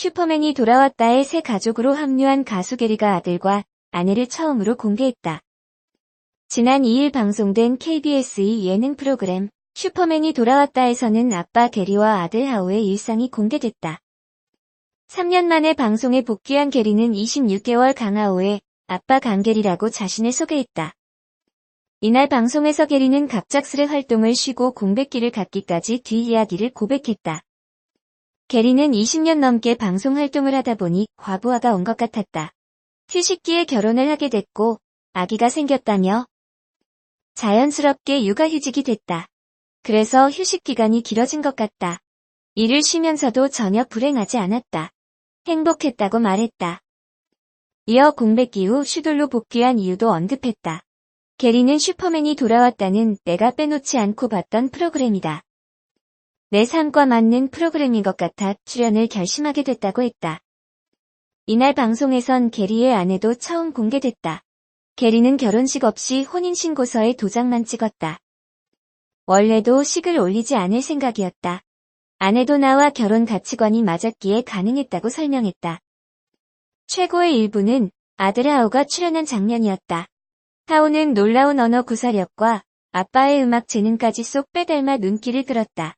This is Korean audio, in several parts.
슈퍼맨이 돌아왔다의 새 가족으로 합류한 가수 게리가 아들과 아내를 처음으로 공개했다. 지난 2일 방송된 KBS의 예능 프로그램 슈퍼맨이 돌아왔다에서는 아빠 게리와 아들 하우의 일상이 공개됐다. 3년 만에 방송에 복귀한 게리는 26개월 강하우의 아빠 강게리라고 자신을 소개했다. 이날 방송에서 게리는 갑작스레 활동을 쉬고 공백기를 갖기까지 뒷이야기를 고백했다. 게리는 20년 넘게 방송 활동을 하다 보니 과부하가 온 것 같았다. 휴식기에 결혼을 하게 됐고 아기가 생겼다며 자연스럽게 육아휴직이 됐다. 그래서 휴식 기간이 길어진 것 같다. 일을 쉬면서도 전혀 불행하지 않았다. 행복했다고 말했다. 이어 공백기 후 슈돌로 복귀한 이유도 언급했다. 게리는 슈퍼맨이 돌아왔다는 내가 빼놓지 않고 봤던 프로그램이다. 내 삶과 맞는 프로그램인 것 같아 출연을 결심하게 됐다고 했다. 이날 방송에선 게리의 아내도 처음 공개됐다. 게리는 결혼식 없이 혼인신고서에 도장만 찍었다. 원래도 식을 올리지 않을 생각이었다. 아내도 나와 결혼 가치관이 맞았기에 가능했다고 설명했다. 최고의 일부는 아들 하우가 출연한 장면이었다. 하우는 놀라운 언어 구사력과 아빠의 음악 재능까지 쏙 빼닮아 눈길을 끌었다.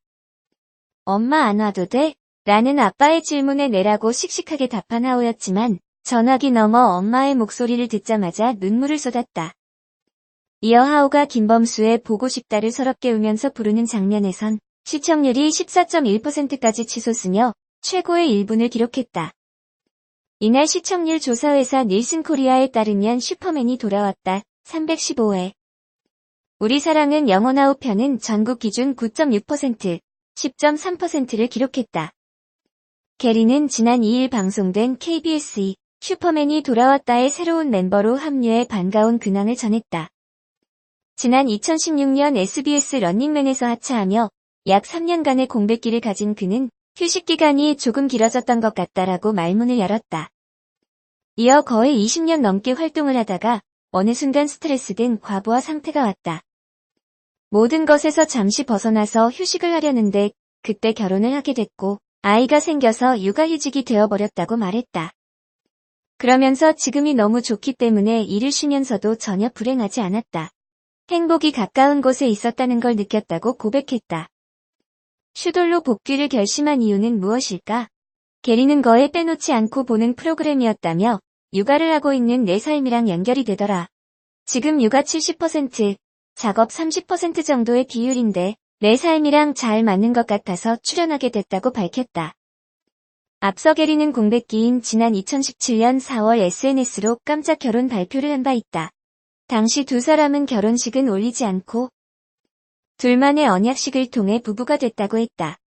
엄마 안 와도 돼? 라는 아빠의 질문에 내라고 씩씩하게 답한 하우였지만 전화기 넘어 엄마의 목소리를 듣자마자 눈물을 쏟았다. 이어 하우가 김범수의 보고 싶다를 서럽게 울면서 부르는 장면에선 시청률이 14.1%까지 치솟으며 최고의 1분을 기록했다. 이날 시청률 조사회사 닐슨 코리아에 따르면 슈퍼맨이 돌아왔다 315회. 우리 사랑은 영원하우 편은 전국 기준 9.6%, 10.3%를 기록했다. 게리는 지난 2일 방송된 KBS 슈퍼맨이 돌아왔다의 새로운 멤버로 합류해 반가운 근황을 전했다. 지난 2016년 SBS 런닝맨에서 하차하며 약 3년간의 공백기를 가진 그는 휴식 기간이 조금 길어졌던 것 같다라고 말문을 열었다. 이어 거의 20년 넘게 활동을 하다가 어느 순간 스트레스 등 과부하 상태가 왔다. 모든 것에서 잠시 벗어나서 휴식을 하려는데 그때 결혼을 하게 됐고 아이가 생겨서 육아휴직이 되어버렸다고 말했다. 그러면서 지금이 너무 좋기 때문에 일을 쉬면서도 전혀 불행하지 않았다. 행복이 가까운 곳에 있었다는 걸 느꼈다고 고백했다. 슈돌로 복귀를 결심한 이유는 무엇일까? 게리는 거에 빼놓지 않고 보는 프로그램이었다며 육아를 하고 있는 내 삶이랑 연결이 되더라. 지금 육아 70%, 작업 30% 정도의 비율인데 내 삶이랑 잘 맞는 것 같아서 출연하게 됐다고 밝혔다. 앞서 게리는 공백기인 지난 2017년 4월 SNS로 깜짝 결혼 발표를 한 바 있다. 당시 두 사람은 결혼식은 올리지 않고 둘만의 언약식을 통해 부부가 됐다고 했다.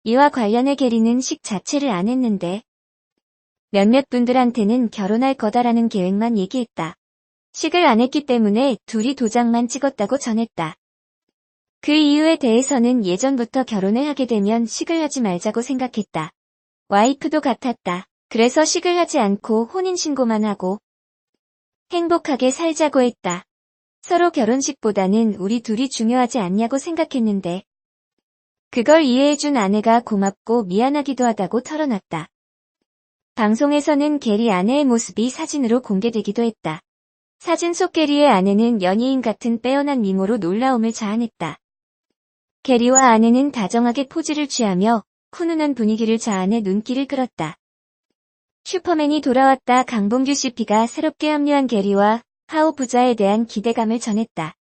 이와 관련해 게리는 식 자체를 안 했는데 몇몇 분들한테는 결혼할 거다라는 계획만 얘기했다. 식을 안 했기 때문에 둘이 도장만 찍었다고 전했다. 그 이유에 대해서는 예전부터 결혼을 하게 되면 식을 하지 말자고 생각했다. 와이프도 같았다. 그래서 식을 하지 않고 혼인신고만 하고 행복하게 살자고 했다. 서로 결혼식보다는 우리 둘이 중요하지 않냐고 생각했는데 그걸 이해해준 아내가 고맙고 미안하기도 하다고 털어놨다. 방송에서는 게리 아내의 모습이 사진으로 공개되기도 했다. 사진 속 게리의 아내는 연예인 같은 빼어난 미모로 놀라움을 자아냈다. 게리와 아내는 다정하게 포즈를 취하며 훈훈한 분위기를 자아내 눈길을 끌었다. 슈퍼맨이 돌아왔다. 강봉규 CP가 새롭게 합류한 게리와 하우 부자에 대한 기대감을 전했다.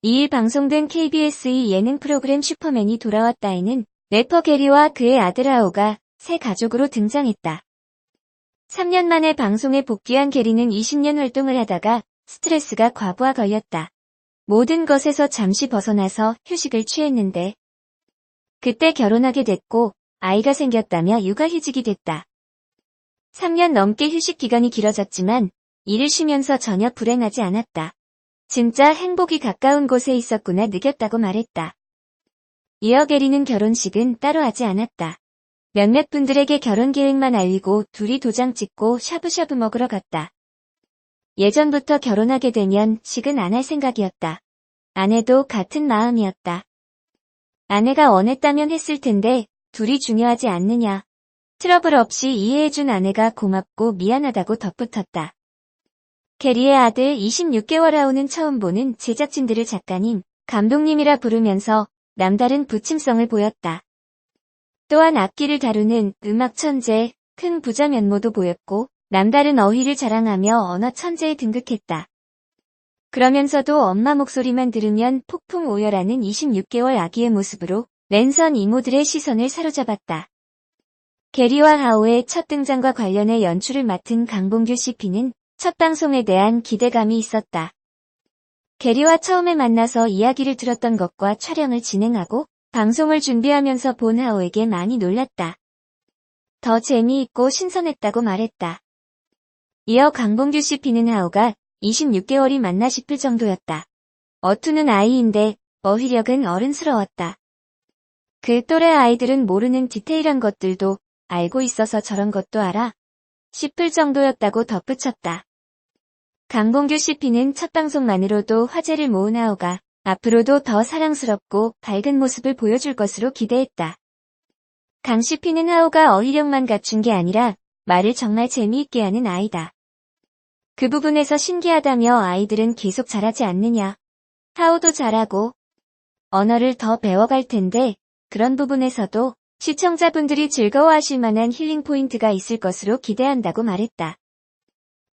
2일 방송된 KBS의 예능 프로그램 슈퍼맨이 돌아왔다에는 래퍼 게리와 그의 아들 하우가 새 가족으로 등장했다. 3년 만에 방송에 복귀한 게리는 20년 활동을 하다가 스트레스가 과부하 걸렸다. 모든 것에서 잠시 벗어나서 휴식을 취했는데 그때 결혼하게 됐고 아이가 생겼다며 육아휴직이 됐다. 3년 넘게 휴식 기간이 길어졌지만 일을 쉬면서 전혀 불행하지 않았다. 진짜 행복이 가까운 곳에 있었구나 느꼈다고 말했다. 이어 게리는 결혼식은 따로 하지 않았다. 몇몇 분들에게 결혼 계획만 알리고 둘이 도장 찍고 샤브샤브 먹으러 갔다. 예전부터 결혼하게 되면 식은 안 할 생각이었다. 아내도 같은 마음이었다. 아내가 원했다면 했을 텐데 둘이 중요하지 않느냐. 트러블 없이 이해해준 아내가 고맙고 미안하다고 덧붙였다. 게리의 아들 26개월 하우는 처음 보는 제작진들을 작가님, 감독님이라 부르면서 남다른 부침성을 보였다. 또한 악기를 다루는 음악 천재, 큰 부자 면모도 보였고 남다른 어휘를 자랑하며 언어 천재에 등극했다. 그러면서도 엄마 목소리만 들으면 폭풍 오열하는 26개월 아기의 모습으로 랜선 이모들의 시선을 사로잡았다. 게리와 하우의 첫 등장과 관련해 연출을 맡은 강봉규 CP는 첫 방송에 대한 기대감이 있었다. 게리와 처음에 만나서 이야기를 들었던 것과 촬영을 진행하고 방송을 준비하면서 본 하우에게 많이 놀랐다. 더 재미있고 신선했다고 말했다. 이어 강봉규 CP는 하우가 26개월이 맞나 싶을 정도였다. 어투는 아이인데 어휘력은 어른스러웠다. 그 또래 아이들은 모르는 디테일한 것들도 알고 있어서 저런 것도 알아? 싶을 정도였다고 덧붙였다. 강봉규 CP는 첫 방송만으로도 화제를 모은 하우가 앞으로도 더 사랑스럽고 밝은 모습을 보여줄 것으로 기대했다. 강 CP는 하우가 어휘력만 갖춘 게 아니라 말을 정말 재미있게 하는 아이다. 그 부분에서 신기하다며 아이들은 계속 잘하지 않느냐. 하우도 잘하고 언어를 더 배워갈 텐데 그런 부분에서도 시청자분들이 즐거워하실 만한 힐링 포인트가 있을 것으로 기대한다고 말했다.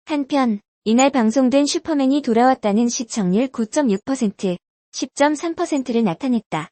한편 이날 방송된 슈퍼맨이 돌아왔다는 시청률 9.6%, 10.3%를 나타냈다.